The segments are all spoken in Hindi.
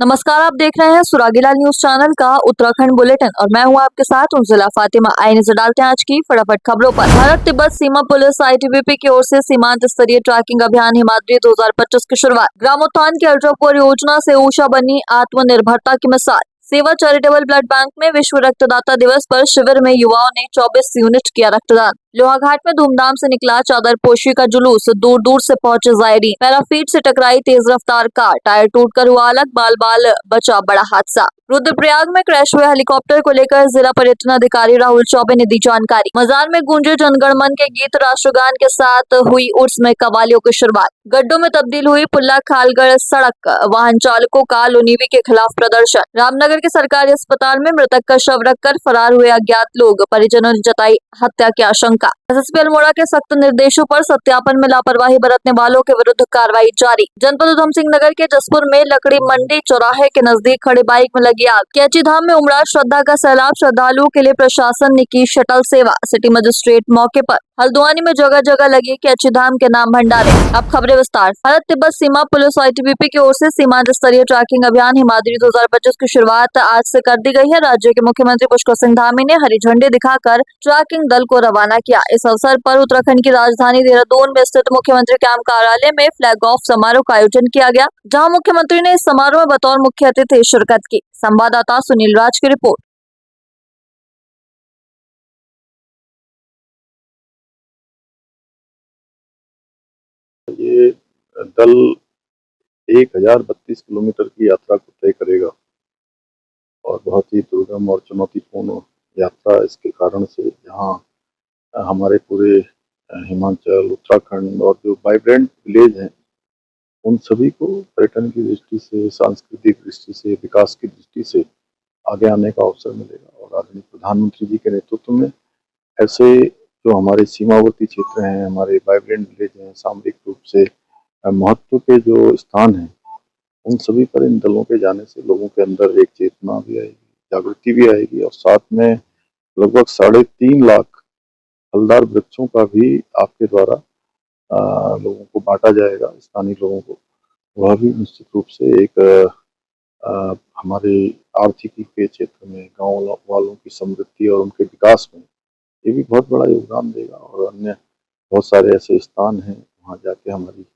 नमस्कार, आप देख रहे हैं सुरागीलाल न्यूज चैनल का उत्तराखंड बुलेटिन और मैं हूं आपके साथ उर्जिला फातिमा। आइए नजर डालते हैं आज की फटाफट खबरों पर। भारत तिब्बत सीमा पुलिस आईटीबीपी की ओर से सीमांत स्तरीय ट्रैकिंग अभियान हिमाद्री 2025 की शुरुआत। ग्रामोत्थान की अल्ट्रा परियोजना से ऊषा बनी आत्मनिर्भरता की मिसाल। सेवा चैरिटेबल ब्लड बैंक में विश्व रक्तदाता दिवस पर शिविर में युवाओं ने 24 यूनिट किया रक्तदान। लोहाघाट में धूमधाम से निकला चादर पोशी का जुलूस। दूर दूर से पहुंचे जायरीन। पैराफीट से टकराई तेज रफ्तार कार, टायर टूटकर हुआ अलग, बाल बाल बचा बड़ा हादसा। रुद्रप्रयाग में क्रैश हुए हेलीकॉप्टर को लेकर जिला पर्यटन अधिकारी राहुल चौबे ने दी जानकारी। मजार में गूंजे जनगणमन के गीत, राष्ट्रगान के साथ हुई उर्स में कवालियों की शुरुआत। गड्ढों में तब्दील हुई पुल्ला खालगढ़ सड़क, वाहन चालकों का लुनीवी के खिलाफ प्रदर्शन। रामनगर के सरकारी अस्पताल में मृतक का शव रखकर फरार हुए अज्ञात लोग, परिजनों ने जताई हत्या की आशंका। एसएसपी अल्मोड़ा के सख्त निर्देशों पर सत्यापन में लापरवाही बरतने वालों के विरुद्ध कार्रवाई जारी। जनपद उधम सिंह नगर के जसपुर में लकड़ी मंडी चौराहे के नजदीक खड़ी बाइक में लगी आग। कैची धाम में उमड़ा श्रद्धा का सैलाब, श्रद्धालुओं के लिए प्रशासन ने की शटल सेवा। सिटी मजिस्ट्रेट मौके पर। हल्द्वानी में जगह जगह लगी कैची धाम के नाम भंडारे। अब खबरें विस्तार। भारत तिब्बत सीमा पुलिस आईटीबीपी की ओर से सीमांत स्तरीय ट्रैकिंग अभियान हिमाद्री 2025 की शुरुआत आज से कर दी गई है। राज्य के मुख्यमंत्री पुष्कर सिंह धामी ने हरी झंडी दिखाकर ट्रैकिंग दल को रवाना किया। इस अवसर पर उत्तराखंड की राजधानी देहरादून में स्थित मुख्यमंत्री कैंप कार्यालय में फ्लैग ऑफ समारोह का आयोजन किया गया, जहां मुख्यमंत्री ने इस समारोह में बतौर मुख्य अतिथि शिरकत की। संवाददाता सुनील राज की रिपोर्ट। ये दल 1032 किलोमीटर की यात्रा को तय करेगा और बहुत ही दुर्गम और चुनौतीपूर्ण यात्रा इसके कारण से यहाँ हमारे पूरे हिमाचल, उत्तराखंड और जो वाइब्रेंट विलेज हैं उन सभी को पर्यटन की दृष्टि से, सांस्कृतिक दृष्टि से, विकास की दृष्टि से आगे आने का अवसर मिलेगा। और आदरणीय प्रधानमंत्री जी के नेतृत्व में ऐसे जो हमारे सीमावर्ती क्षेत्र हैं, हमारे वाइब्रेंट विलेज हैं, सामरिक रूप से महत्व के जो स्थान हैं, उन सभी पर इन दलों के जाने से लोगों के अंदर एक चेतना भी आएगी, जागृति भी आएगी और साथ में लगभग 3.5 लाख फलदार वृक्षों का भी आपके द्वारा लोगों को बांटा जाएगा, स्थानीय लोगों को। वह भी निश्चित रूप से एक हमारे आर्थिकी के क्षेत्र में, गाँव वालों की समृद्धि और उनके विकास में ये भी बहुत बड़ा योगदान देगा। और अन्य बहुत सारे ऐसे स्थान हैं वहाँ जाके हमारी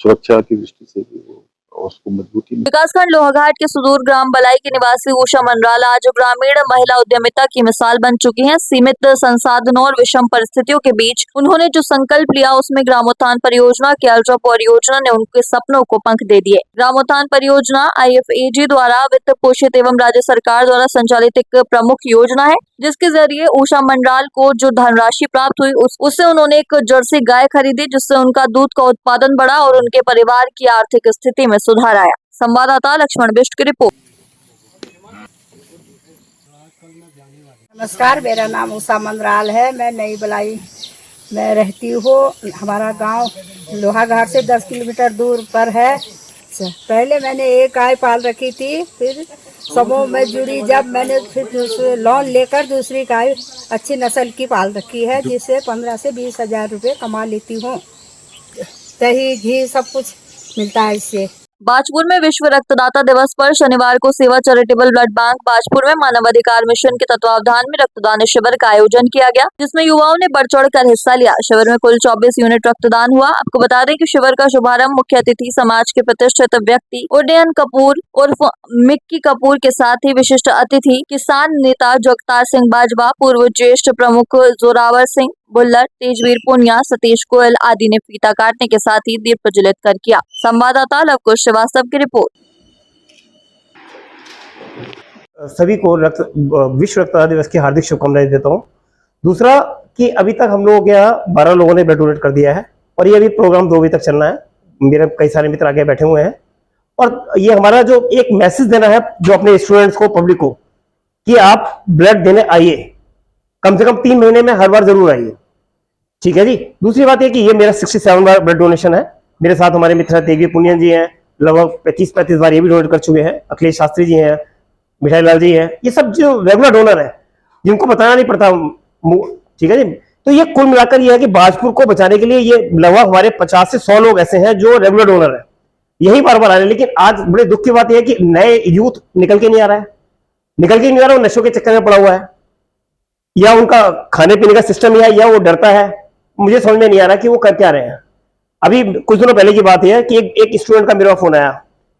सुरक्षा की दृष्टि से भी वो उसको मजबूती मिलेगी। विकासखंड लोहाघाट के सुदूर ग्राम बलाई की निवासी उषा मंडराल आज ग्रामीण महिला उद्यमिता की मिसाल बन चुकी हैं। सीमित संसाधनों और विषम परिस्थितियों के बीच उन्होंने जो संकल्प लिया, उसमें ग्रामोत्थान परियोजना की अल्ट्रा परियोजना ने उनके सपनों को पंख दे दिए। ग्रामोत्थान परियोजना IFAG द्वारा वित्त पोषित एवं राज्य सरकार द्वारा संचालित एक प्रमुख योजना है, जिसके जरिए उषा मंडराल को जो धनराशि प्राप्त हुई उससे उन्होंने एक जर्सी गाय खरीदी, जिससे उनका दूध का उत्पादन बढ़ा और उनके परिवार की आर्थिक स्थिति में सुधार आया। संवाददाता लक्ष्मण बिष्ट की रिपोर्ट। नमस्कार, मेरा नाम उषा मंडराल है। मैं नई बलाई में रहती हूँ। हमारा गांव लोहाघाट से 10 किलोमीटर दूर पर है। पहले मैंने एक गाय पाल रखी थी, फिर समूह में जुड़ी जब मैंने फिर लोन लेकर दूसरी गाय अच्छी नस्ल की पाल रखी है, जिससे 15 से 20 हजार रुपये कमा लेती हूँ। दही, घी सब कुछ मिलता है इससे। बाजपुर में विश्व रक्तदाता दिवस पर शनिवार को सेवा चैरिटेबल ब्लड बैंक बाजपुर में मानवाधिकार मिशन के तत्वावधान में रक्तदान शिविर का आयोजन किया गया, जिसमें युवाओं ने बढ़ चढ़ कर हिस्सा लिया। शिविर में कुल 24 यूनिट रक्तदान हुआ। आपको बता दें कि शिविर का शुभारंभ मुख्य अतिथि समाज के प्रतिष्ठित व्यक्ति उड्डयन कपूर उर्फ मिक्की कपूर के साथ ही विशिष्ट अतिथि किसान नेता जगतार सिंह बाजवा, पूर्व ज्येष्ठ प्रमुख जोरावर सिंह बुल्लर, तेजवीर पुनिया, सतीश गोयल आदि ने फीता काटने के साथ ही दीप प्रज्वलित कर किया। संवाददाता लवकुश श्रीवास्तव की रिपोर्ट। सभी को विश्व रक्तदाता दिवस की हार्दिक शुभकामनाएं देता हूं। दूसरा कि अभी तक हम लोगों के यहाँ 12 लोगों ने ब्लड डोनेट कर दिया है और ये अभी प्रोग्राम 2 बजे तक चलना है। मेरे कई सारे मित्र आगे बैठे हुए हैं और ये हमारा जो एक मैसेज देना है जो अपने स्टूडेंट्स को, पब्लिक को, कि आप ब्लड देने आइए, कम से कम 3 महीने में हर बार जरूर आइए। ठीक है जी। दूसरी बात है कि ये मेरा 67 बार ब्लड डोनेशन है। मेरे साथ हमारे मित्र तेजवीर पुनिया जी हैं, लगभग 35 बार ये भी डोनेट कर चुके हैं। अखिलेश शास्त्री जी हैं, मिठाई लाल जी हैं, ये सब जो रेगुलर डोनर है जिनको बताना नहीं पड़ता। ठीक है जी। तो ये कुल मिलाकर ये है कि बाजपुर को बचाने के लिए ये लगभग हमारे 50 से 100 लोग ऐसे हैं जो रेगुलर डोनर है। यही बार बार आ रहे हैं। लेकिन आज बड़े दुख की बात यह है कि नए यूथ निकल के नहीं आ रहा है, वो नशों के चक्कर में पड़ा हुआ है, या उनका खाने पीने का सिस्टम है, या वो डरता है। मुझे समझ में नहीं आ रहा कि वो कर क्या रहे हैं। अभी कुछ दिनों पहले की बात है कि एक स्टूडेंट का मेरा फोन आया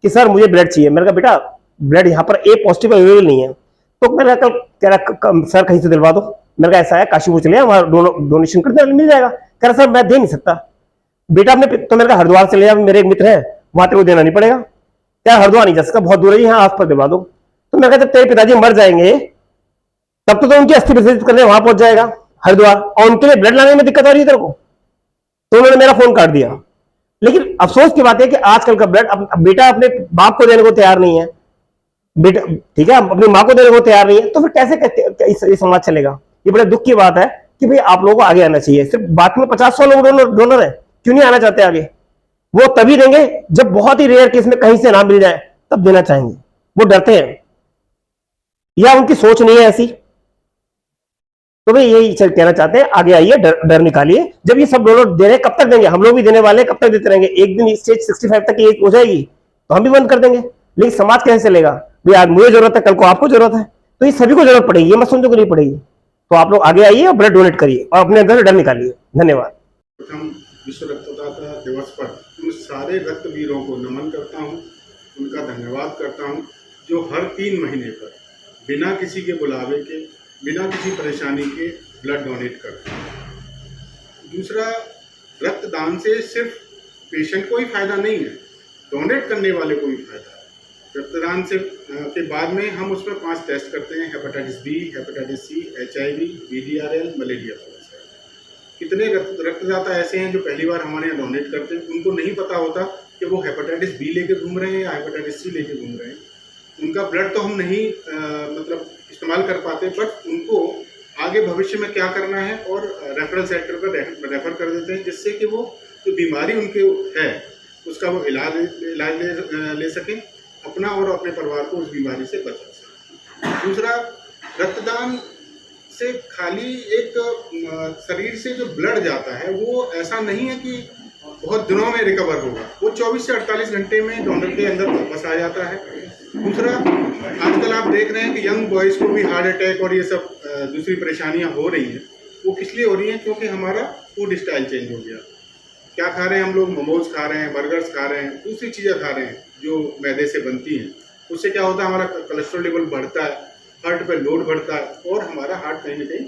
कि सर मुझे ब्लड चाहिए। मैंने कहा बेटा ब्लड यहाँ पर ए पॉजिटिव अवेलेबल नहीं है। तो मैंने कहा कह रहा सर कहीं से दिलवा दो। मैंने कहा ऐसा है काशीपुर चले वहां डोनेशन कर दे, मिल जाएगा। कह रहा सर मैं दे नहीं सकता। बेटा आपने तो मैंने कहा हरिद्वार चले जाओ, मेरे एक मित्र है वहां तेरे को देना नहीं पड़ेगा। क्या हरिद्वार नहीं जा सकता, बहुत दूर है, यहाँ आस पास दिलवा दो। तो मैं कहता तेरे पिताजी मर जाएंगे तब तो उनकी अस्थि विसर्जित करने वहां पहुंच जाएगा हरिद्वार, और उनके लिए ब्लड लाने में दिक्कत आ रही है तेरे को। तो उन्होंने मेरा फोन काट दिया। लेकिन अफसोस की बात है कि आजकल का ब्लड बेटा अपने बाप को देने को तैयार नहीं है, बेटा ठीक है अपनी माँ को देने को तैयार नहीं है, तो फिर कैसे ये समाज चलेगा। ये बड़े दुख की बात है कि भाई आप लोगों को आगे आना चाहिए। सिर्फ बात में 50-100 लोग डोनर है, क्यों नहीं आना चाहते आगे। वो तभी देंगे जब बहुत ही रेयर केस में कहीं से ना मिल जाए तब देना चाहेंगे। वो डरते हैं या उनकी सोच नहीं है ऐसी। तो भाई यही कहना चाहते हैं, आगे आइए, डर निकालिए। जब ये सब डोनर दे रहे हैं कब तक देंगे, हम लोग भी देने वाले हैं, कब तक देते रहेंगे। एक दिन स्टेज 65 तक की हो जाएगी तो हम भी बंद कर देंगे। लेकिन समाज कैसे चलेगा भाई, आज मुझे जरूरत है कल को आपको जरूरत है, तो ये सभी को जरूरत पड़ेगी, ये मत समझो कि नहीं पड़ेगी। तो आप लोग आगे आइए और ब्लड डोनेट करिए और अपने अंदर डर निकालिए। धन्यवाद। प्रथम विश्व रक्तदाता दिवस पर उन सारे रक्तवीरों को नमन करता हूं, उनका धन्यवाद करता हूं जो हर 3 महीने पर बिना किसी के बुलावे के, बिना किसी परेशानी के ब्लड डोनेट करते हैं। दूसरा, रक्तदान से सिर्फ पेशेंट को ही फायदा नहीं है, डोनेट करने वाले को भी फायदा है। रक्तदान से के बाद में हम उसमें 5 टेस्ट करते हैं, hepatitis B, hepatitis C, HIV, VDRL, malaria. कितने रक्तदाता ऐसे हैं जो पहली बार हमारे यहाँ डोनेट करते हैं, उनको नहीं पता होता कि वो हेपेटाइटिस बी लेके घूम रहे हैं या हेपेटाइटिस सी लेके घूम रहे हैं। उनका ब्लड तो हम नहीं मतलब इस्तेमाल कर पाते, बट उनको आगे भविष्य में क्या करना है और रेफरल सेंटर पर रेफर कर देते हैं, जिससे कि वो जो बीमारी उनके है उसका वो इलाज ले सकें, अपना और अपने परिवार को उस बीमारी से बचा सकें। दूसरा, रक्तदान से खाली एक शरीर से जो ब्लड जाता है वो ऐसा नहीं है कि बहुत दिनों में रिकवर होगा, वो 24 से 48 घंटे में डोनर के अंदर वापस आ जाता है। दूसरा, आजकल आप देख रहे हैं कि यंग बॉयज़ को भी हार्ट अटैक और ये सब दूसरी परेशानियां हो रही हैं। वो किस लिए हो रही हैं? क्योंकि हमारा फूड स्टाइल चेंज हो गया। क्या खा रहे हैं हम लोग? मोमोज खा रहे हैं, बर्गर्स खा रहे हैं, दूसरी चीज़ें खा रहे हैं जो मैदे से बनती हैं। उससे क्या होता है, हमारा कोलेस्ट्रॉल लेवल बढ़ता है, हार्ट पे लोड बढ़ता है और हमारा हार्ट कहीं ना कहीं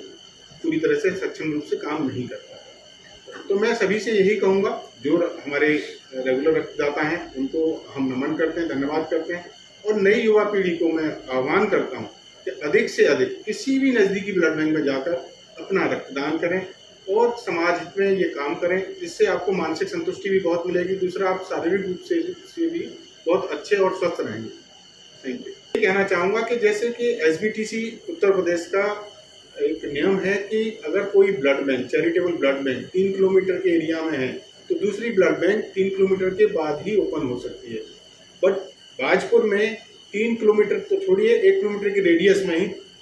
पूरी तरह से सक्षम रूप से काम नहीं करता है। तो मैं सभी से यही कहूँगा, जो हमारे रेगुलर रक्तदाता हैं उनको हम नमन करते हैं, धन्यवाद करते हैं, और नई युवा पीढ़ी को मैं आह्वान करता हूँ कि अधिक से अधिक किसी भी नज़दीकी ब्लड बैंक में जाकर अपना रक्तदान करें और समाज हित में ये काम करें, जिससे आपको मानसिक संतुष्टि भी बहुत मिलेगी। दूसरा, आप शारीरिक रूप से भी बहुत अच्छे और स्वस्थ रहेंगे। Thank you. ये कहना चाहूँगा कि जैसे कि SBTC उत्तर प्रदेश का एक नियम है कि अगर कोई blood bank, charitable blood bank 3 kilometre के एरिया में है तो दूसरी ब्लड बैंक 3 किलोमीटर के बाद ही ओपन हो सकती है। बट बाजपुर में 3 किलोमीटर तो छोड़िए, 1 किलोमीटर की रेडियस में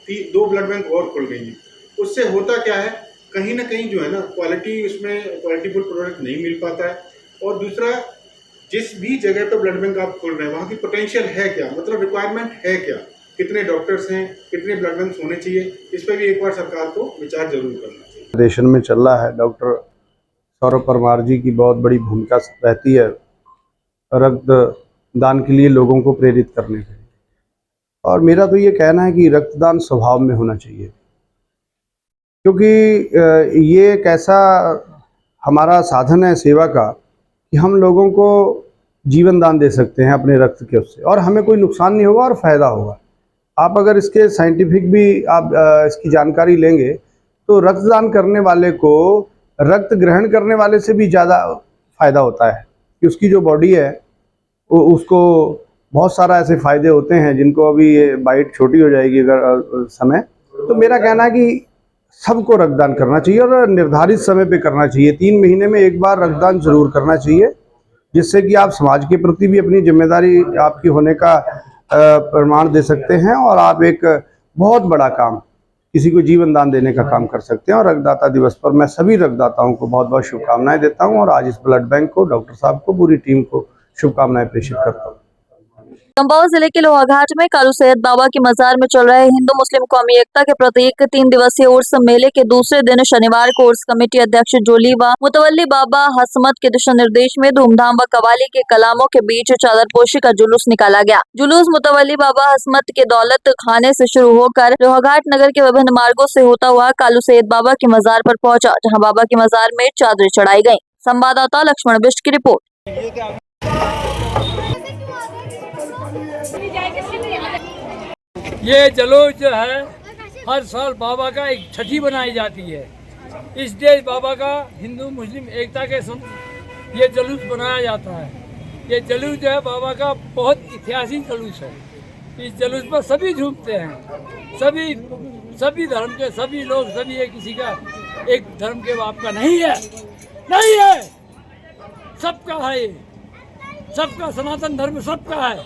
ही 2 ब्लड बैंक और खुल गई हैं। उससे होता क्या है, कहीं ना कहीं जो है ना क्वालिटी, उसमें क्वालिटीफुल प्रोडक्ट नहीं मिल पाता है। और दूसरा, जिस भी जगह पर ब्लड बैंक आप खोल रहे हैं वहाँ की पोटेंशियल है क्या, मतलब रिक्वायरमेंट है क्या, कितने डॉक्टर्स हैं, कितने ब्लड बैंक होने चाहिए, इस पर भी एक बार सरकार को विचार जरूर करना चाहिए। देशन में चल रहा है, डॉक्टर सौरभ परमार जी की बहुत बड़ी भूमिका रहती है रक्तदान के लिए लोगों को प्रेरित करने के लिए। और मेरा तो ये कहना है कि रक्तदान स्वभाव में होना चाहिए, क्योंकि ये एक ऐसा हमारा साधन है सेवा का कि हम लोगों को जीवन दान दे सकते हैं अपने रक्त के उससे, और हमें कोई नुकसान नहीं होगा और फ़ायदा होगा। आप अगर इसके साइंटिफिक भी आप इसकी जानकारी लेंगे तो रक्तदान करने वाले को रक्त ग्रहण करने वाले से भी ज़्यादा फ़ायदा होता है कि उसकी जो बॉडी है उसको बहुत सारा ऐसे फ़ायदे होते हैं जिनको अभी ये बाइट छोटी हो जाएगी अगर समय। तो मेरा कहना है कि सबको रक्तदान करना चाहिए और निर्धारित समय पे करना चाहिए। 3 महीने में एक बार रक्तदान जरूर करना चाहिए, जिससे कि आप समाज के प्रति भी अपनी जिम्मेदारी आपकी होने का प्रमाण दे सकते हैं और आप एक बहुत बड़ा काम, किसी को जीवन दान देने का काम कर सकते हैं। और रक्तदाता दिवस पर मैं सभी रक्तदाताओं को बहुत बहुत शुभकामनाएं देता हूं और आज इस ब्लड बैंक को, डॉक्टर साहब को, पूरी टीम को शुभकामनाएं प्रेषित करता हूँ। चंपावत जिले के लोहाघाट में कालू सैयद बाबा की मजार में चल रहे हिंदू मुस्लिम कौमी एकता के प्रतीक 3 दिवसीय उर्स मेले के दूसरे दिन शनिवार को उर्स कमेटी अध्यक्ष जोली व मुतवल्ली बाबा हसमत के दिशा निर्देश में धूमधाम व कवाली के कलामों के बीच चादरपोशी का जुलूस निकाला गया। जुलूस मुतवल्ली बाबा हसमत के दौलत खाने से शुरू होकर लोहाघाट नगर के विभिन्न मार्गों से होता हुआ कालू सैयद बाबा की मजार पर पहुंचा, जहां बाबा की मजार में चादरें चढ़ाई गयी। संवाददाता लक्ष्मण बिष्ट की रिपोर्ट। ये जलूस जो है हर साल बाबा का एक छठी बनाई जाती है। इस देश बाबा का हिंदू मुस्लिम एकता के ये जलूस बनाया जाता है। ये जलूस जो है बाबा का बहुत ऐतिहासिक जलूस है। इस जलूस पर सभी झूमते हैं, सभी धर्म के सभी लोग, सभी है, किसी का एक धर्म के बाप का नहीं है, सबका है, ये सबका सनातन धर्म सबका है।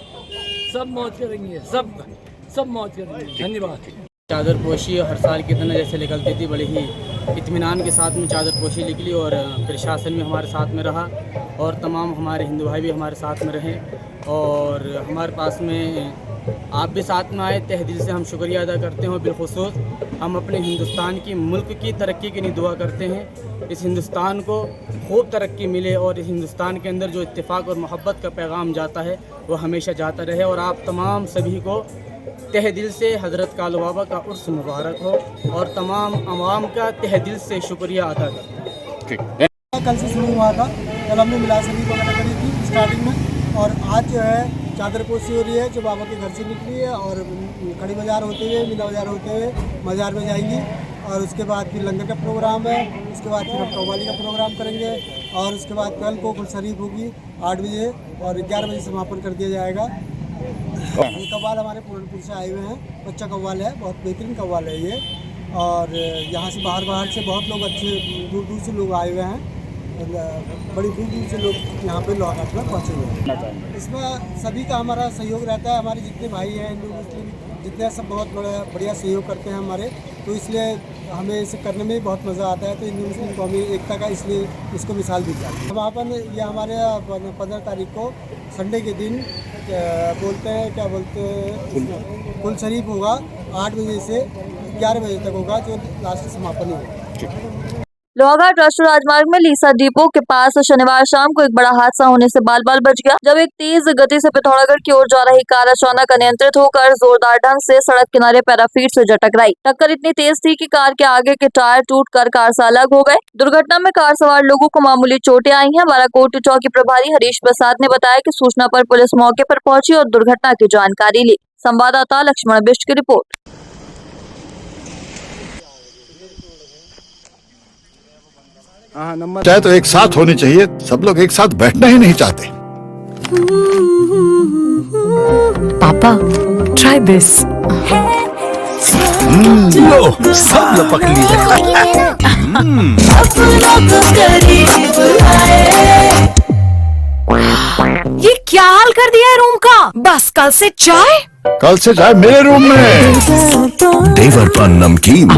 सब मौज करेंगे, सब मौज करेंगे। धन्यवाद। चादरपोशी हर साल की तरह जैसे निकलती थी, बड़े ही इत्मीनान के साथ में चादरपोशी निकली और प्रशासन भी हमारे साथ में रहा और तमाम हमारे हिंदू भाई भी हमारे साथ में रहे और हमारे पास में आप भी साथ में आए। तहे दिल से हम शुक्रिया अदा करते हैं। बिलखुसूस हम अपने हिंदुस्तान की मुल्क की तरक्की के लिए दुआ करते हैं। इस हिंदुस्तान को खूब तरक्की मिले और इस हिंदुस्तान के अंदर जो इत्तेफाक और मोहब्बत का पैगाम जाता है वो हमेशा जाता रहे और आप तमाम सभी को तहे दिल से हज़रत कालू बाबा का उर्स मुबारक हो और तमाम अवाम का तहे दिल से शुक्रिया अदा करते हैं। कल से शुरू हुआ था, कल हमने मिलाद शरीफ वगैरह करी थी स्टार्टिंग में और आज जो है चादरपोशी हो रही है जो बाबा के घर से निकली है और कड़ी बाज़ार होते हुए, मीना बाज़ार होते हुए मज़ार में जाएंगी और उसके बाद फिर लंगर का प्रोग्राम है। उसके बाद फिर हम कव्वाली का प्रोग्राम करेंगे और उसके बाद कल को गुल शरीफ होगी 8 बजे और 11 बजे समापन कर दिया जाएगा। ये कव्वाल हमारे पूरनपुर से आए हुए हैं, बच्चा कव्वाल है, बहुत बेहतरीन कव्वाल है ये और यहाँ से बाहर से बहुत लोग अच्छे दूर से लोग आए हुए हैं, बड़ी दूर से लोग यहाँ पे लोहाघाट में पहुँचे हुए हैं। इसमें सभी का हमारा सहयोग रहता है, हमारे जितने भाई हैं हिंदू मुस्लिम जितने सब बहुत बढ़िया सहयोग करते हैं हमारे, तो इसलिए हमें इसे करने में बहुत मज़ा आता है। तो हिंदू मुस्लिम कौमी एकता का इसलिए इसको मिसाल दी जाती है। समापन ये हमारे 15 तारीख को संडे के दिन बोलते हैं गुल शरीफ होगा 8 बजे से 11 बजे तक होगा जो लास्ट समापन होगा। लोहाघाट राष्ट्रीय राजमार्ग में लीसा डिपो के पास शनिवार शाम को एक बड़ा हादसा होने से बाल बच गया, जब एक तेज गति से पिथौरागढ़ की ओर जा रही कार अचानक अनियंत्रित होकर जोरदार ढंग से सड़क किनारे पैराफीट से जा टकराई। टक्कर इतनी तेज थी कि कार के आगे के टायर टूटकर कार से अलग हो गए। दुर्घटना में कार सवार लोगों को मामूली चोटें आई हैं। बाराकोट चौकी प्रभारी हरीश प्रसाद ने बताया कि सूचना पर पुलिस मौके पर पहुंची और दुर्घटना की जानकारी ली। संवाददाता लक्ष्मण बिष्ट की रिपोर्ट। चाहे तो एक साथ होने चाहिए, सब लोग एक साथ बैठना ही नहीं चाहते। पापा, try this. लो, सब लपक लिए। ये क्या हाल कर दिया है रूम का? बस कल से चाय मेरे रूम में। देवर पर नमकीन।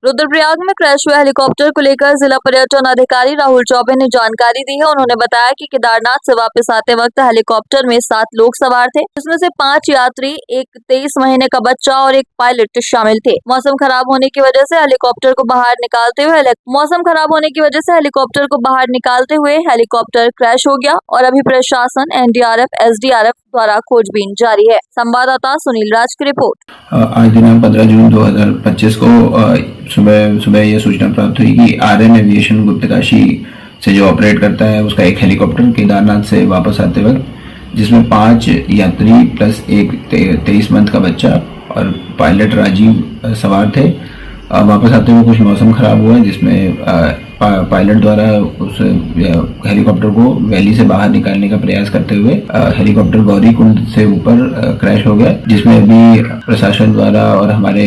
रुद्रप्रयाग में क्रैश हुए हेलीकॉप्टर को लेकर जिला पर्यटन अधिकारी राहुल चौबे ने जानकारी दी है। उन्होंने बताया कि केदारनाथ से वापस आते वक्त हेलीकॉप्टर में 7 लोग सवार थे, जिसमें से 5 यात्री, एक 23 महीने का बच्चा और एक पायलट शामिल थे। मौसम खराब होने की वजह से हेलीकॉप्टर को बाहर निकालते हुए हेलीकॉप्टर क्रैश हो गया और अभी प्रशासन, NDRF, SDRF द्वारा खोजबीन जारी है। संवाददाता सुनील राज की रिपोर्ट। आज दिनांक 15 जून 2025 को सुबह ये सूचना प्राप्त हुई कि RN एविएशन गुप्तकाशी से जो ऑपरेट करता है उसका एक हेलीकॉप्टर केदारनाथ से वापस आते वक्त, जिसमें 5 यात्री प्लस एक 23 मंथ का बच्चा और पायलट राजीव सवार थे, वापस आते हुए कुछ मौसम खराब हुआ, जिसमें पायलट द्वारा उस हेलीकॉप्टर को वैली से बाहर निकालने का प्रयास करते हुए हेलीकॉप्टर गौरी कुंड से ऊपर क्रैश हो गया, जिसमें अभी प्रशासन द्वारा और हमारे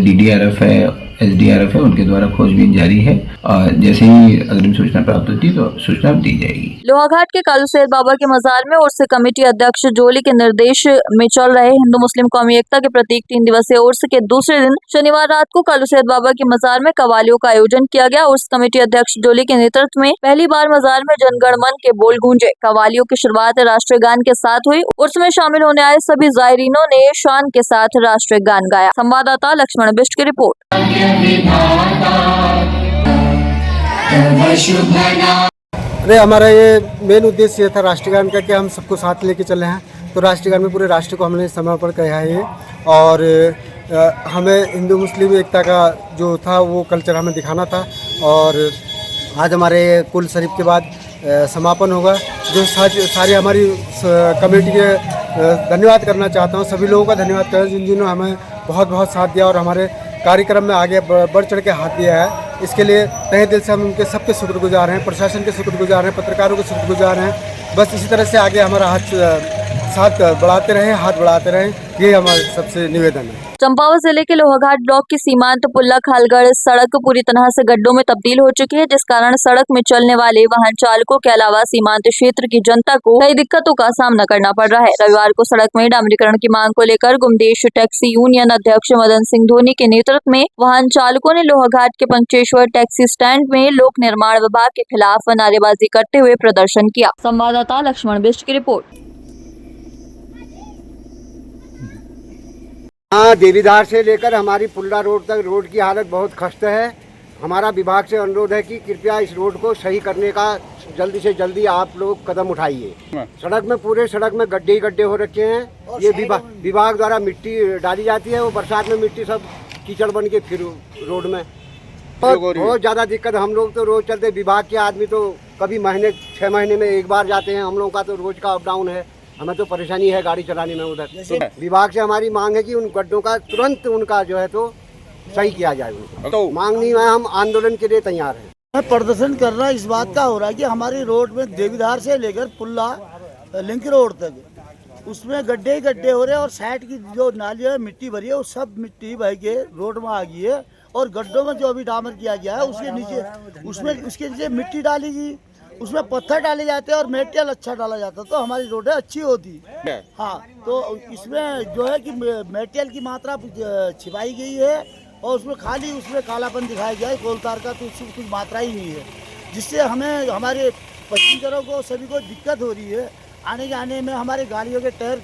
DDRF है SDRF है उनके द्वारा खोजबीन जारी है और जैसे ही अग्रिम सूचना प्राप्त होती है तो सूचना दी जाएगी। लोहाघाट के कालूसैद बाबा के मजार में उर्स कमेटी अध्यक्ष जोली के निर्देश में चल रहे हिंदू मुस्लिम कौमी एकता के प्रतीक 3 दिवसीय उर्स के दूसरे दिन शनिवार रात को कालूसैद बाबा के मजार में कवालियों का आयोजन किया गया। उर्स कमेटी अध्यक्ष जोली के नेतृत्व में पहली बार मजार में जनगण मन के बोल गूंजे। कवालियों की शुरुआत राष्ट्रीय गान के साथ हुई। उर्स में शामिल होने आए सभी जायरीनों ने शान के साथ राष्ट्रीय गान गाया। संवाददाता लक्ष्मण बिष्ट की रिपोर्ट। अरे हमारा ये मेन उद्देश्य ये था राष्ट्रीय गान का कि हम सबको साथ लेके चले हैं। तो राष्ट्रीय गान में पूरे राष्ट्र को हमने समर्पण किया है और हमें हिंदू मुस्लिम एकता का जो था वो कल्चर हमें दिखाना था। और आज हमारे कुल शरीफ के बाद समापन होगा। जो सारी हमारी कमेटी के धन्यवाद करना चाहता हूँ, सभी लोगों का धन्यवाद करें जिन्होंने हमें बहुत बहुत साथ दिया और हमारे कार्यक्रम में आगे बढ़ चढ़ के हाथ दिया है। इसके लिए तहे दिल से हम उनके सबके शुक्रगुजार हैं, प्रशासन के शुक्रगुजार हैं, पत्रकारों के शुक्रगुजार हैं। बस इसी तरह से आगे हमारा साथ बढ़ाते रहें, हाथ बढ़ाते रहें, ये हमारा सबसे निवेदन है। चंपावत जिले के लोहाघाट ब्लॉक की सीमांत पुल्ला खालगढ़ सड़क पूरी तरह से गड्ढों में तब्दील हो चुकी है, जिस कारण सड़क में चलने वाले वाहन चालकों के अलावा सीमांत क्षेत्र की जनता को कई दिक्कतों का सामना करना पड़ रहा है। रविवार को सड़क में डामरीकरण की मांग को लेकर गुमदेश टैक्सी यूनियन अध्यक्ष मदन सिंह धोनी के नेतृत्व में वाहन चालकों ने लोहाघाट के पंचेश्वर टैक्सी स्टैंड में लोक निर्माण विभाग के खिलाफ नारेबाजी करते हुए प्रदर्शन किया। संवाददाता लक्ष्मण बिष्ट की रिपोर्ट। हाँ, देवीधार से लेकर हमारी पुल्ला रोड तक रोड की हालत बहुत खस्ता है। हमारा विभाग से अनुरोध है कि कृपया इस रोड को सही करने का जल्दी से जल्दी आप लोग कदम उठाइए। सड़क में पूरे सड़क में गड्ढे ही गड्ढे हो रखे हैं। ये विभाग द्वारा मिट्टी डाली जाती है, वो बरसात में मिट्टी सब कीचड़ बन के फिर रोड में बहुत ज़्यादा दिक्कत। हम लोग तो रोज चलते, विभाग के आदमी तो कभी 6 महीने में एक बार जाते हैं। हम लोगों का तो रोज का अप डाउन है, हमें तो परेशानी है गाड़ी चलाने में उधर। तो विभाग से हमारी मांग है कि उन गड्ढों का तुरंत उनका जो है तो सही किया जाए। तो मांग नहीं है, हम आंदोलन के लिए तैयार हैं। प्रदर्शन कर रहा है, इस बात का हो रहा है कि हमारी रोड में देवीधार से लेकर पुल्ला लिंक रोड तक उसमें गड्ढे ही गड्ढे हो रहे हैं और साइड की जो नालियाँ है मिट्टी भरी है, वो सब मिट्टी बह के रोड में आ गई है। और गड्ढों में जो अभी डामर किया गया है उसके नीचे मिट्टी डाली गई, उसमें पत्थर डाले जाते हैं और मेटेरियल अच्छा डाला जाता है तो हमारी रोडें अच्छी होती। हाँ, तो इसमें जो है कि मेटेरियल की मात्रा छिपाई गई है और उसमें खाली कालापन दिखाया गया है कोल तार का, तो उसकी कुछ मात्रा ही नहीं है, जिससे हमें हमारे पैसेंजरों को सभी को दिक्कत हो रही है। आने जाने में हमारे गाड़ियों के टायर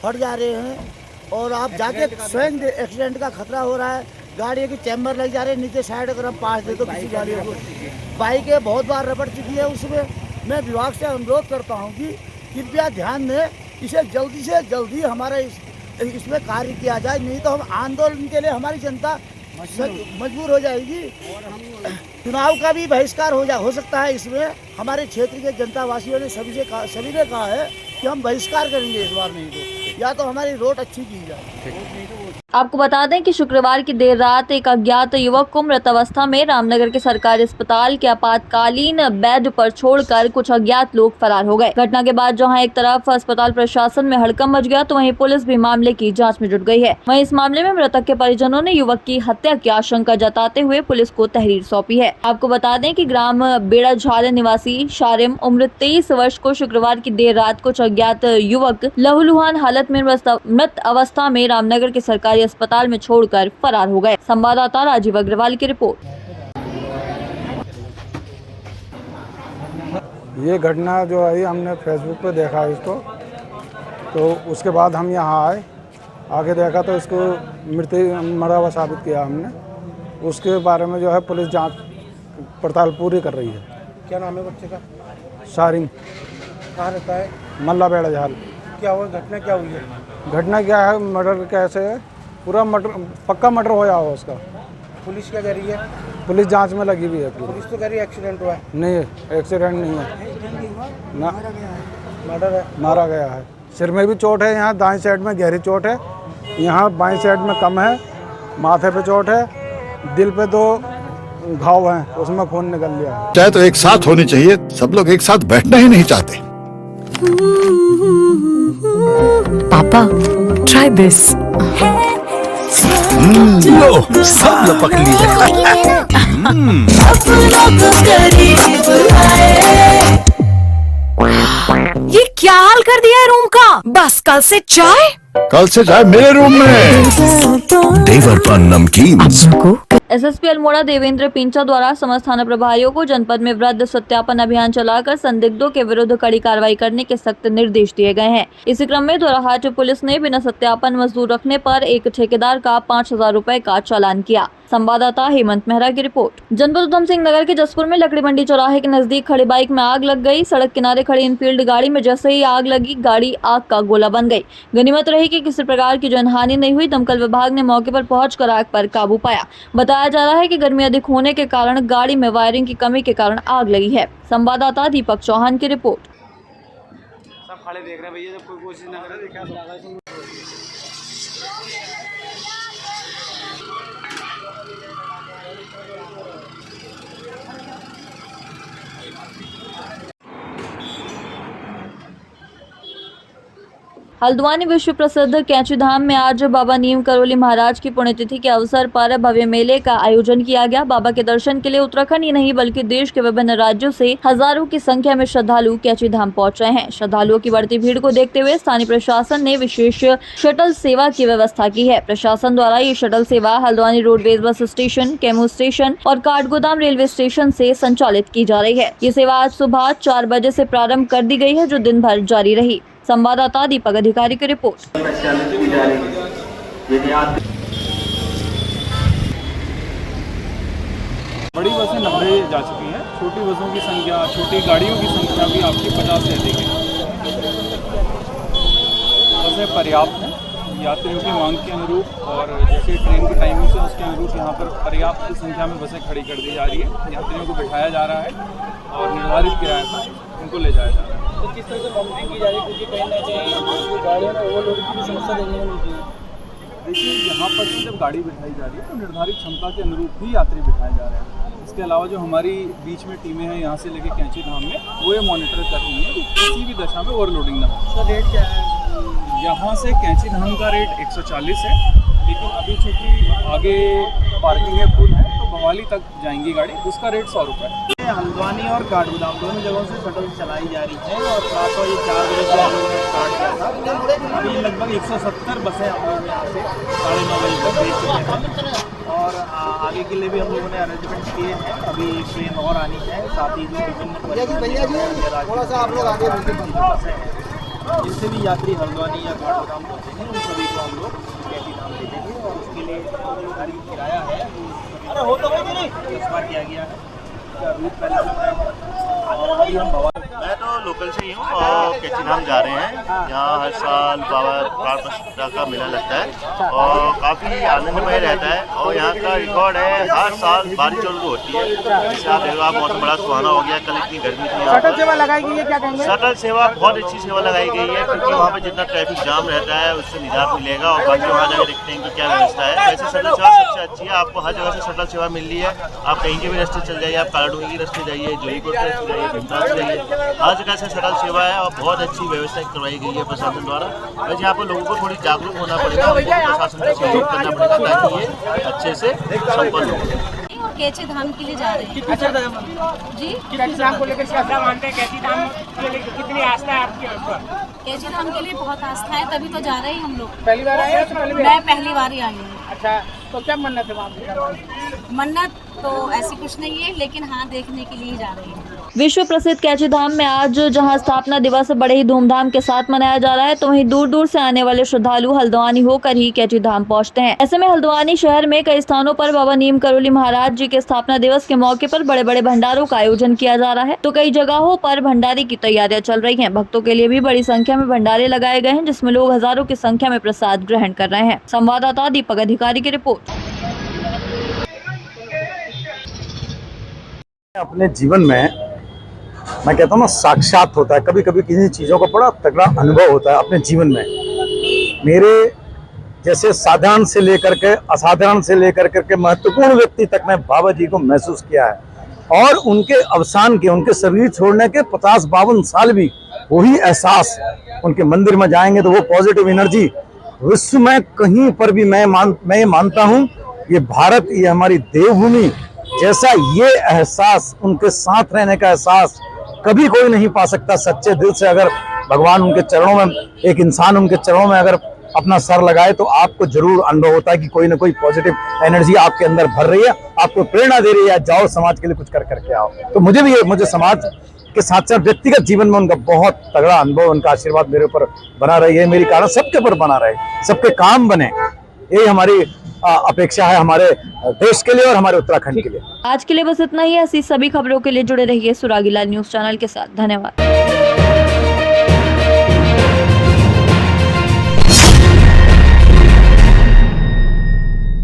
फट जा रहे हैं और आप जाके स्वयं एक्सीडेंट का खतरा हो रहा है। गाड़ियों के चैम्बर लग जा रहे हैं नीचे साइड, अगर हम पास दे तो किसी गाड़ियों को बाइकें बहुत बार रपट चुकी है। उसमें मैं विभाग से अनुरोध करता हूं कि कृपया ध्यान दें, इसे जल्दी से जल्दी हमारा इसमें कार्य किया जाए, नहीं तो हम आंदोलन के लिए हमारी जनता मजबूर हो जाएगी। चुनाव का भी बहिष्कार हो सकता है। इसमें हमारे क्षेत्र के जनता वासियों ने सभी ने कहा है कि हम बहिष्कार करेंगे इस बार, नहीं तो या तो हमारी रोड अच्छी की जाए। आपको बता दें कि शुक्रवार की देर रात एक अज्ञात युवक को मृत अवस्था में रामनगर के सरकारी अस्पताल के आपातकालीन बेड पर छोड़कर कुछ अज्ञात लोग फरार हो गए। घटना के बाद जहां एक तरफ अस्पताल प्रशासन में हड़कंप मच गया, तो वहीं पुलिस भी मामले की जांच में जुट गई है। वहीं इस मामले में मृतक के परिजनों ने युवक की हत्या की आशंका जताते हुए पुलिस को तहरीर सौंपी है। आपको बता दें कि ग्राम बेड़ा झाल निवासी शारिम उम्र 23 वर्ष को शुक्रवार की देर रात कुछ अज्ञात युवक लहूलुहान हालत में मृत अवस्था में रामनगर के सरकारी अस्पताल में छोड़कर फरार हो गए। संवाददाता राजीव अग्रवाल की रिपोर्ट। ये घटना जो है हमने फेसबुक पे देखा इसको, तो उसके बाद हम यहाँ आके देखा तो इसको मरा हुआ साबित किया हमने। उसके बारे में जो है पुलिस जांच पड़ताल पूरी कर रही है। क्या नाम है बच्चे का? शारिम। कहाँ रहता है? मल्ला बेड़ा झाल। क्या हुआ, घटना क्या हुई है? घटना क्या है, मर्डर कैसे है, पूरा पक्का मर्डर होया हो उसका। पुलिस क्या कह रही है? पुलिस जांच में लगी हुई है। पुलिस तो कह रही है एक्सीडेंट हुआ है। नहीं, एक्सीडेंट नहीं है ना, मर्डर है, मारा गया है। सिर में भी चोट है, यहाँ दाएं साइड में गहरी चोट है, यहाँ बाएं साइड में कम है, माथे पे चोट है, दिल पे 2 घाव हैं, उसमें खून निकल लिया है। चाहे तो एक साथ होनी चाहिए, सब लोग एक साथ बैठना ही नहीं चाहते। पापा, try this. लो सब लपक लिए। ये क्या हाल कर दिया है रूम का? बस कल से चाय कल से चाय मेरे रूम में। देवर पान नमकीन। एसएसपी अल्मोड़ा देवेंद्र पिंचा द्वारा समस्त थाना प्रभारियों को जनपद में वृद्ध सत्यापन अभियान चलाकर संदिग्धों के विरुद्ध कड़ी कार्रवाई करने के सख्त निर्देश दिए गए हैं। इसी क्रम में दोराहाट पुलिस ने बिना सत्यापन मजदूर रखने पर एक ठेकेदार का 5,000 रुपए का चालान किया। संवाददाता हेमंत मेहरा की रिपोर्ट। जनपद उधम सिंह नगर के जसपुर में लकड़ी मंडी चौराहे के नजदीक खड़ी बाइक में आग लग गई। सड़क किनारे खड़ी इनफील्ड गाड़ी में जैसे ही आग लगी, गाड़ी आग का गोला बन गई। गनीमत रही कि किसी प्रकार की जनहानि नहीं हुई। दमकल विभाग ने मौके पर पहुंचकर आग पर काबू पाया। बताया जा रहा है कि गर्मी अधिक होने के कारण गाड़ी में वायरिंग की कमी के कारण आग लगी है। संवाददाता दीपक चौहान की रिपोर्ट। सब खड़े देख रहे हैं भैया, जब कोई कोशिश ना करे। हल्द्वानी विश्व प्रसिद्ध कैंची धाम में आज बाबा नीम करोली महाराज की पुण्यतिथि के अवसर पर भव्य मेले का आयोजन किया गया। बाबा के दर्शन के लिए उत्तराखंड ही नहीं बल्कि देश के विभिन्न राज्यों से हजारों की संख्या में श्रद्धालु कैंची धाम पहुंच रहे हैं। श्रद्धालुओं की बढ़ती भीड़ को देखते हुए स्थानीय प्रशासन ने विशेष शटल सेवा की व्यवस्था की है। प्रशासन द्वारा ये शटल सेवा Haldwani roadways bus station, Camus station और काठगोदाम रेलवे स्टेशन से संचालित की जा रही है। ये सेवा आज सुबह 4 बजे से प्रारंभ कर दी गई है, जो दिन भर जारी रही। संवाददाता दीपक अधिकारी की रिपोर्ट। बड़ी बसें 90 जा चुकी हैं, छोटी बसों की संख्या, छोटी गाड़ियों की संख्या भी आपकी 50 से अधिक है। बसें पर्याप्त हैं यात्रियों की मांग के अनुरूप, और जैसे ट्रेन की टाइमिंग से उसके अनुरूप यहाँ पर पर्याप्त संख्या में बसें खड़ी कर दी जा रही है। यात्रियों को बिठाया जा रहा है और निर्धारित किराए पर उनको ले जाया जा रहा है। तो किस तरह से मॉनिटरिंग की जा रही है, क्योंकि कहीं ना कहीं गाड़ियों में ओवरलोडिंग की समस्या देखने को मिलती है। देखिए, यहाँ पर जब गाड़ी बिठाई जा रही है तो निर्धारित क्षमता के अनुरूप ही यात्री बिठाए जा रहे हैं। इसके अलावा जो हमारी बीच में टीमें हैं यहाँ से लेकर कैंची धाम में, वो ये मॉनिटर कर रही हैं कि किसी भी दशा में ओवरलोडिंग ना हो। तो रेट क्या है? यहाँ से कैंची धाम का रेट 140 है, लेकिन अभी चूँकि आगे पार्किंग है, फुल है, तो भवाली तक जाएंगी गाड़ी, उसका रेट 100 रुपये है। हल्द्वानी और काठगोदाम दोनों जगहों से शटल चलाई जा रही है और प्रातः ये 4 बजे से हम लोगों ने स्टार्ट किया था। अभी लगभग 170 बसें हम लोग यहाँ से 9:30 बजे तक भेज चुके हैं और आगे के लिए भी हम लोगों ने अरेंजमेंट किए हैं। अभी एक ट्रेन और आनी है, साथ ही जो विभिन्न बसें हैं जिनसे भी यात्री हल्द्वानी या काठगोदाम पहुँचेंगे, उन सभी को हम लोग कैंची धाम भेजेंगे और उसके लिए जो गाड़ी किराया है वो ट्रांसफर किया गया है। रूट पहले और अभी हम मैं तो लोकल से ही हूँ और कैंची धाम जा रहे हैं। यहाँ हर साल बाबा प्राण का मेला लगता है और काफ़ी आनंदमय रहता है और यहाँ का रिकॉर्ड है, हर साल बारिश चालू होती है। जैसे आप देखो, मौसम बड़ा सुहाना हो गया, कल इतनी गर्मी थी। शटल सेवा लगाई गई है, क्या कहेंगे? शटल सेवा बहुत अच्छी सेवा लगाई गई है, क्योंकि वहाँ पे जितना ट्रैफिक जाम रहता है उससे निजात मिलेगा और बाकी वहाँ जाकर देखते हैं कि क्या व्यवस्था है। वैसे शटल सेवा सबसे अच्छी है, आपको हर जगह से शटल सेवा मिल रही है। आप कहीं के भी रास्ते चल जाइए, आप कालाडूंगी के रास्ते जाइए, जोईकोट के रास्ते जाइए, भीमताल से जाइए, हर जगह से शटल सेवा है और बहुत अच्छी व्यवस्था करवाई गई है प्रशासन द्वारा। बस यहाँ पर लोगों को थोड़ी जागरूक होना पड़ेगा, उनको प्रशासन का सहयोग करना पड़ेगा ताकि ये अच्छे से संपन्न हो। और कैंची धाम के लिए जा रहे हैं जी। कैंची धाम को लेकर श्रद्धा मानते हैं, कैंची धाम के लिए कितनी आस्था है आपके ऊपर? कैंची धाम के लिए बहुत आस्था है, तभी तो जा रहे हैं हम लोग। पहली बार आए हैं? मैं पहली बार ही आई हूँ। अच्छा, तो क्या मन्नत है वहाँ? मन्नत तो ऐसी कुछ नहीं है, लेकिन हाँ, देखने के लिए जा रही है। विश्व प्रसिद्ध कैंची धाम में आज जहां स्थापना दिवस बड़े ही धूमधाम के साथ मनाया जा रहा है, तो वहीं दूर दूर से आने वाले श्रद्धालु हल्द्वानी होकर ही कैंची धाम पहुंचते हैं। ऐसे में हल्द्वानी शहर में कई स्थानों पर बाबा नीम करोली महाराज जी के स्थापना दिवस के मौके पर बड़े बड़े भंडारों का आयोजन किया जा रहा है, तो कई जगहों पर भंडारे की तैयारियां चल रही हैं। भक्तों के लिए भी बड़ी संख्या में भंडारे लगाए गए हैं, जिसमें लोग हजारों की संख्या में प्रसाद ग्रहण कर रहे हैं। संवाददाता दीपक अधिकारी की रिपोर्ट। अपने जीवन में मैं कहता हूँ ना, साक्षात होता है। कभी कभी किसी चीज़ों का बड़ा तगड़ा अनुभव होता है अपने जीवन में। मेरे जैसे साधारण से लेकर के असाधारण से लेकर के महत्वपूर्ण व्यक्ति तक मैं बाबा जी को महसूस किया है और उनके अवसान के, उनके शरीर छोड़ने के 50-52 साल भी वही एहसास। उनके मंदिर में जाएंगे तो वो पॉजिटिव एनर्जी विश्व में कहीं पर भी मैं ये मानता हूँ ये भारत, ये हमारी देवभूमि जैसा ये एहसास, उनके साथ रहने का एहसास कभी कोई नहीं पा सकता सच्चे दिल से। अगर भगवान उनके चरणों में, एक इंसान उनके चरणों में अगर अपना सर लगाए तो आपको जरूर अनुभव होता है कि कोई ना कोई पॉजिटिव एनर्जी आपके अंदर भर रही है, आपको प्रेरणा दे रही है, जाओ समाज के लिए कुछ कर करके आओ। तो मुझे समाज के साथ साथ व्यक्तिगत जीवन में उनका बहुत तगड़ा अनुभव, उनका आशीर्वाद मेरे ऊपर बना रही है, मेरी कारण सबके ऊपर बना रहे, सबके काम बने, यही हमारी अपेक्षा है हमारे देश के लिए और हमारे उत्तराखंड के लिए। आज के लिए बस इतना ही। ऐसी सभी खबरों के लिए जुड़े रहिए सुरागीलाल न्यूज चैनल के साथ। धन्यवाद।